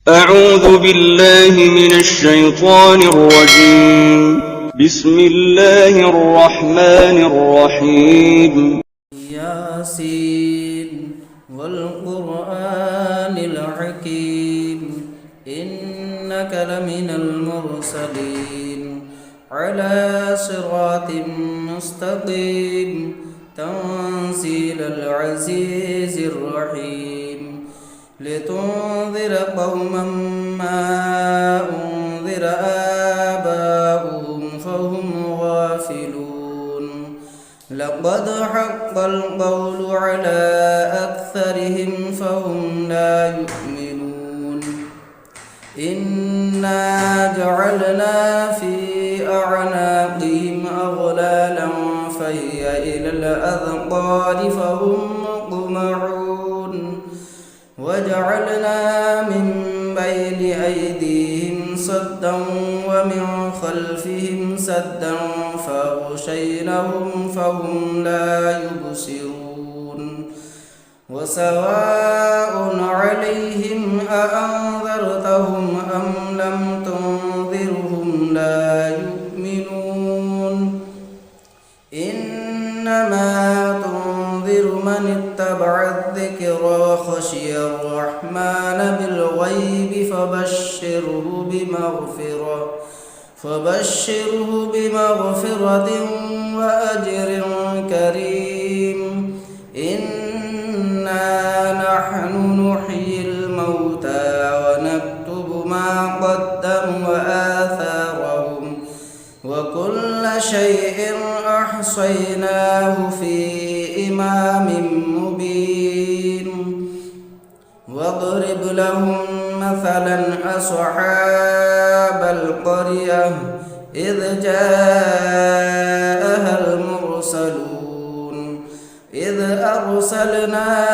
أعوذ بالله من الشيطان الرجيم. بسم الله الرحمن الرحيم. ياسين والقرآن الحكيم إنك لمن المرسلين على صراط مستقيم تنزيل العزيز الرحيم لتنذر قوما ما أنذر آباؤهم فهم غافلون لقد حق القول على أكثرهم فهم لا يؤمنون إنا جعلنا في أعناقهم أغلالا فهي إلى الأذقان فهم مقمحون وجعلنا من بين أيديهم سدا ومن خلفهم سدا فأغشيناهم فهم لا يبصرون وسواء عليهم أأنذرتهم أم لم تنذرهم لا يؤمنون إنما تنذر من اتبع الذكر وخشي الرحمن بالغيب فبشره بمغفرة وأجر كريم إنا نحن نحيي الموتى ونكتب ما قدموا وآثارهم وكل شيء أحصيناه في إمام مبين واضرب لهم مثلا أصحاب القرية إذ جاءها المرسلون إذ أرسلنا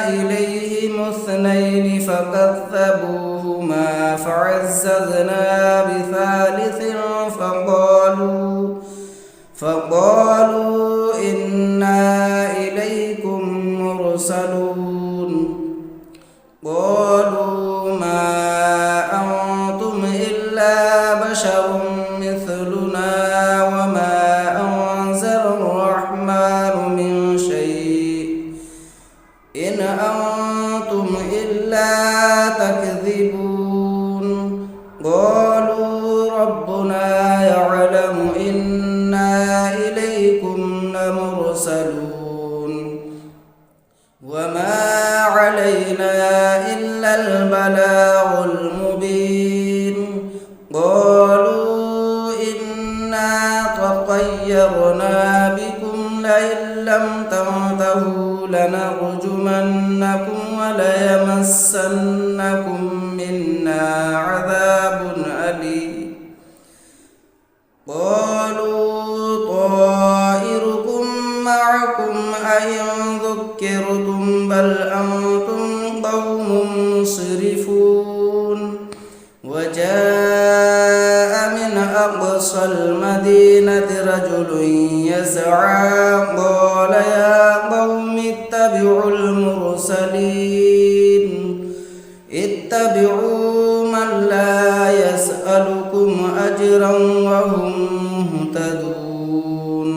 إليهم اثنين فكذبوهما فعززنا بثالث فقالوا إنا إليكم مرسلون قالوا ما أنتم إلا بشر مثلنا وما أنزل الرحمن من شيء إن أنتم إلا تكذبون قالوا ربنا يعلم إنا إليكم لمرسلون وما علينا إلا البلاغ المبين قالوا إنا تطيرنا بكم لئن لم تنتهوا لنرجمنكم وليمسنكم منا عذاب أليم قالوا طائركم معكم أئن ذكرتم بل أنتم قوم مسرفون وجاء من أقصى المدينة رجل يسعى قال يا قوم اتبعوا من لا يسألكم أجرا وهم مهتدون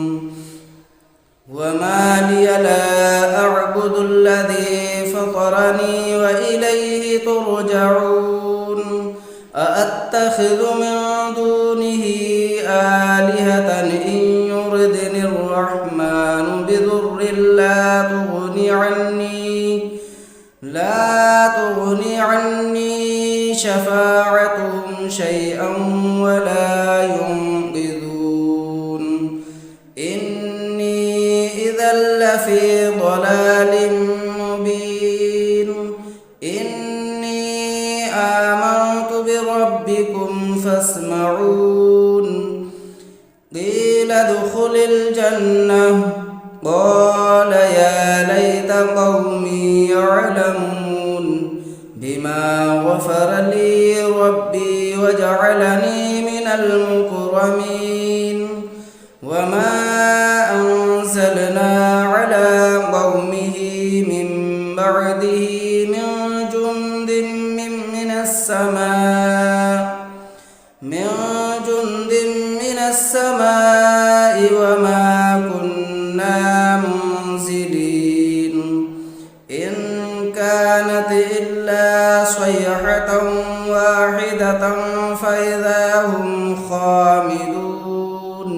وما لي لا أعبد الذي فطرني وإليه ترجعون أأتخذ من دونه آلهة إن يردني الرحمن بضر لا تغني عني شفاعتهم شيئا ولا ينقذون إني إذا لفي ضلال مبين إني آمنت بربكم فاسمعون قيل ادخل الجنة قال يا ليت قومي يعلمون بما غفر لي ربي وجعلني من المكرمين وما أنزلنا على قومه من بعده من جند من السماء وما كنا منزلين إن كانت إلا صيحة واحدة فإذا هم خامدون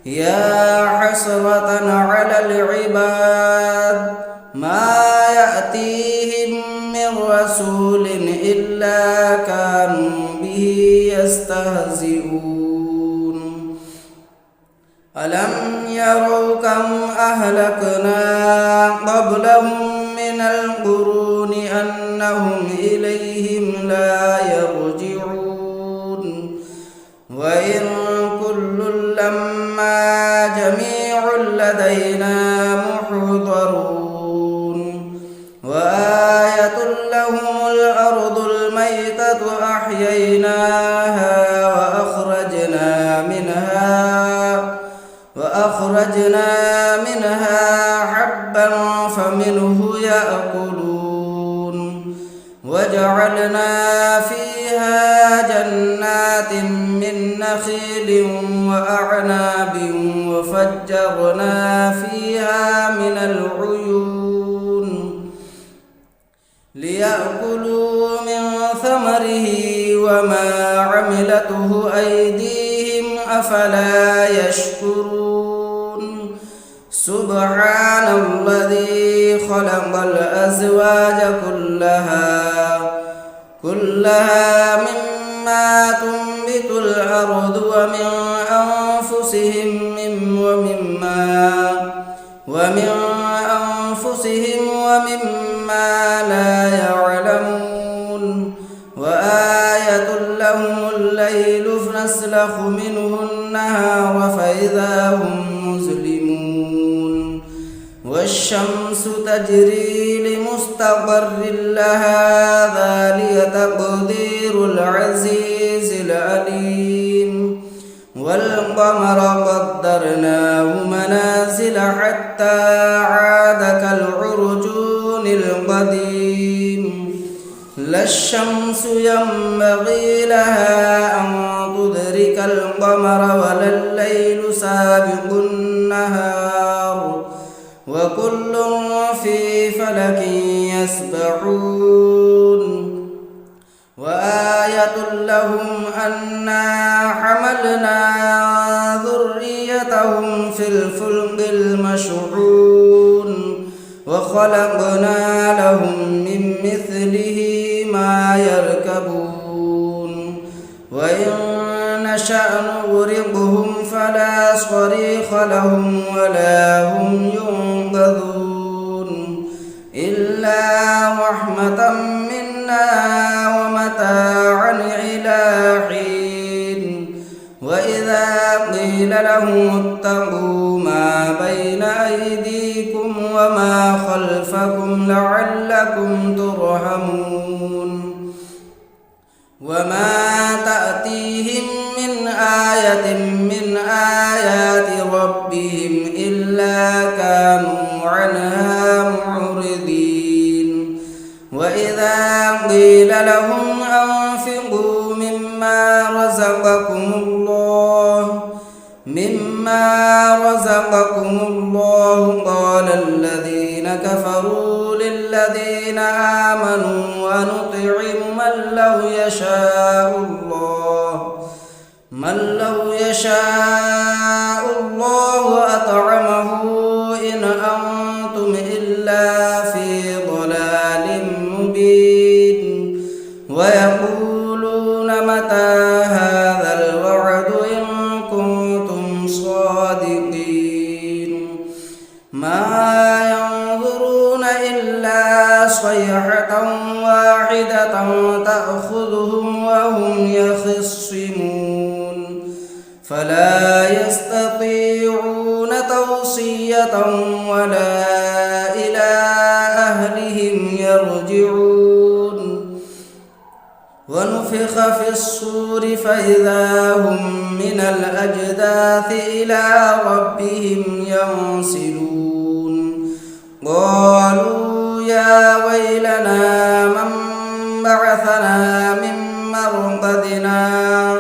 يا حسرة على العباد ما يأتيهم من رسول إلا كانوا به يستهزئون ألم يروا كم أهلكنا قبلهم من القرون أنهم إليهم لا يرجعون وإن كل لما جميع لدينا محضرون وآية لهم الأرض الميتة أحييناها وأخرجنا منها حبا فمنه يأكلون وجعلنا فيها جنات من نخيل وأعناب وفجرنا فيها من العيون ليأكلوا من ثمره وما عملته أيديهم أفلا يشكرون سبحان الذي خلق الأزواج كلها مما تنبت الأرض ومن أنفسهم ومما لا يعلمون وآية لهم الليل نسلخ منه النهار فإذا هم مظلمون والشمس تجري لمستقر لها ذلك تقدير العزيز العليم والقمر قدرناه منازل حتى عاد كالعرجون القديم لا الشمس ينبغي لها أن تدرك القمر ولا الليل سابق النهار وكل في فلك يسبحون وآية لهم أنا حملنا ذريتهم في الفلك المشحون وخلقنا لهم من مثله ما يركبون وإن نشأ نغرقهم فلا صريخ لهم ولا هم ينقذون إلا رحمة منا ومتاعا إلى حين وإذا قيل لهم اتقوا ما بين أيديكم وما خلفكم لعلكم ترحمون وما تأتيهم من آية من آيات ربهم إلا كانوا عنها معرضين وإذا قيل لهم أنفقوا مما رزقكم الله قال الذين كفروا للذين آمنوا ونطعم من لو يشاء الله أطعمه إن أنتم إلا في ضلال مبين ويقولون متى هذا الوعد إن كنتم صادقين ما ينظرون إلا صيحة واحدة تأخذهم وهم يخصمون فلا يستطيعون توصية ولا إلى أهلهم يرجعون ونفخ في الصور فإذا هم من الأجداث إلى ربهم ينسلون قالوا يا ويلنا من بعثنا من مرقدنا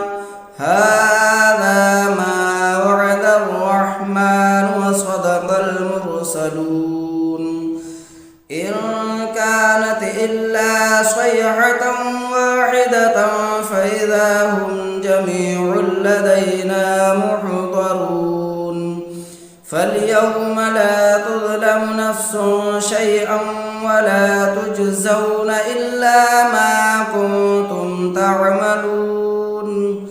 هذا ما وعد الرحمن وصدق المرسلون إن كانت إلا صيحة واحدة فإذا هم جميع لدينا محضرون فاليوم لا تظلم نفس شيئا ولا تجزون إلا ما كنتم تعملون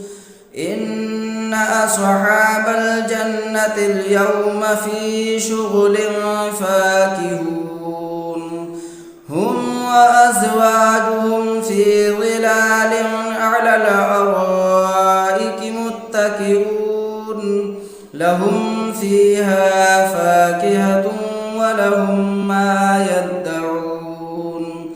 إن أصحاب الجنة اليوم في شغل فاكهون هم وأزواجهم في ظلال على الأرائك متكئون لهم فيها فاكهة ولهم ما يدعون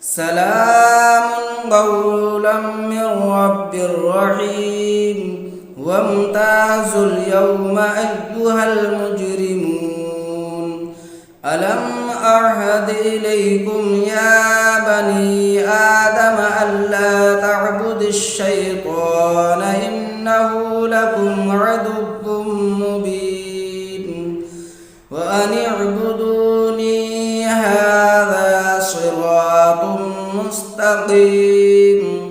سلام قولا من رب رحيم وامتازوا اليوم أيها المجرمون ألم أعهد إليكم يا بني آدم ألا تعبدوا الشيطان إنه لكم عدو مبين وأن اعبدوني هذا صراط مستقيم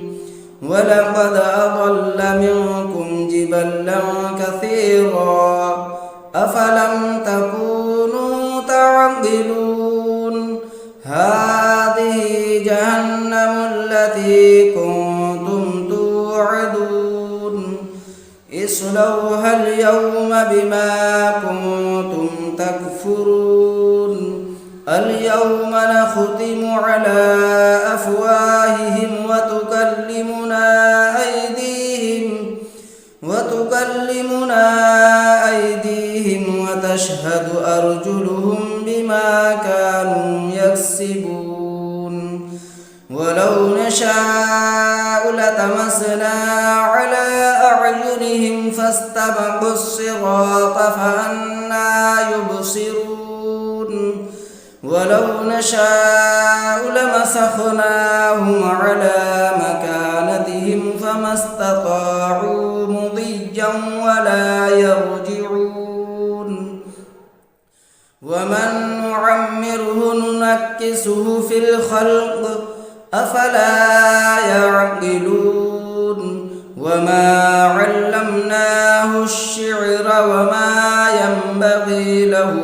ولقد أضل منكم جبلا كثيرا أفلم تكونوا تعقلون هذه جهنم التي كنتم توعدون اصلوها اليوم بما كنتم تكفرون اليوم نختم على أفواههم وتكلمنا أيديهم وتشهد أرجلهم بما كانوا يكسبون ولو نشاء لطمسنا على أعينهم فاستبقوا الصراط فأنى يبصرون ولو نشاء لمسخناهم على مكانتهم فما استطاعوا مضيا ولا يرجعون ومن نعمره ننكسه في الخلق أفلا يعقلون وما علمناه الشعر وما ينبغي له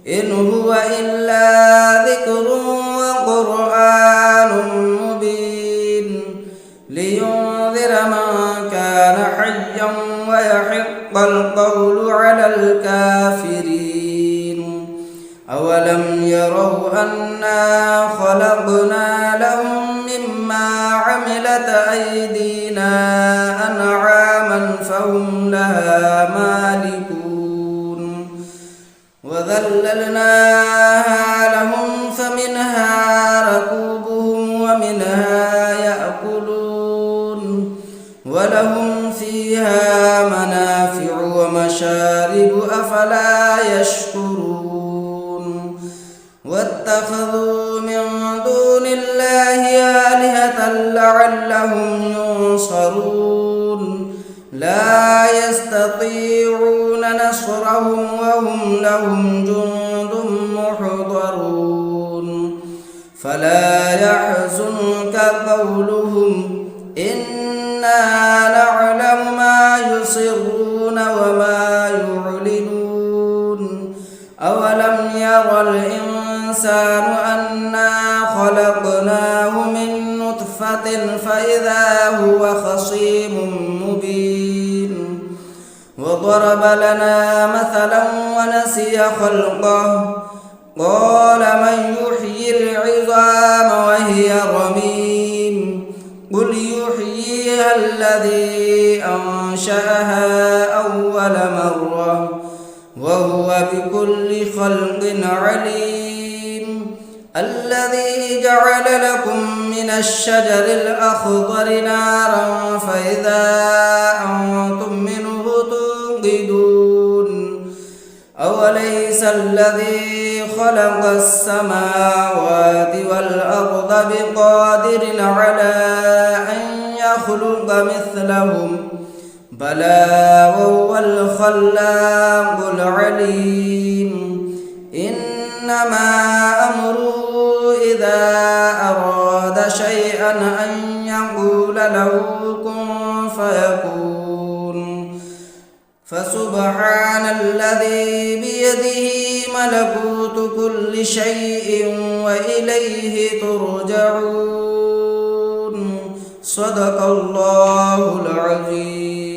إن هو إلا ذكر وقرآن مبين لينذر من كان حيا ويحق القول على الكافرين أولم يروا أنا خلقنا لهم مما عملت أيدينا أنعاما فهم لها مالكون وذللناها لهم فمنها ركوبهم ومنها يأكلون ولهم فيها منافع ومشارب أفلا يشكرون واتخذوا من دون الله آلهة لعلهم ينصرون لا يستطيعون نصرهم وهم لهم جند محضرون فلا يحزنك قولهم إنا نعلم ما يسرون وما يعلنون أولم ير الإنسان أنا خلقناه من نطفة فإذا هو خصيم مبين وضرب لنا مثلا ونسي خلقه قال من يحيي العظام وهي رميم قل يحييها الذي أنشأها أول مرة وهو بكل خلق عليم الذي جعل لكم من الشجر الأخضر نارا فإذا أنتم منه توقدون أوليس الذي خلق السماوات والأرض بقادر على أن يخلق مثلهم بلى وهو الخلاق العليم إنما أمره إذا أراد شيئا أن يقول له كن فيكون فسبحان الذي بيده ملكوت كل شيء وإليه ترجعون صدق الله العظيم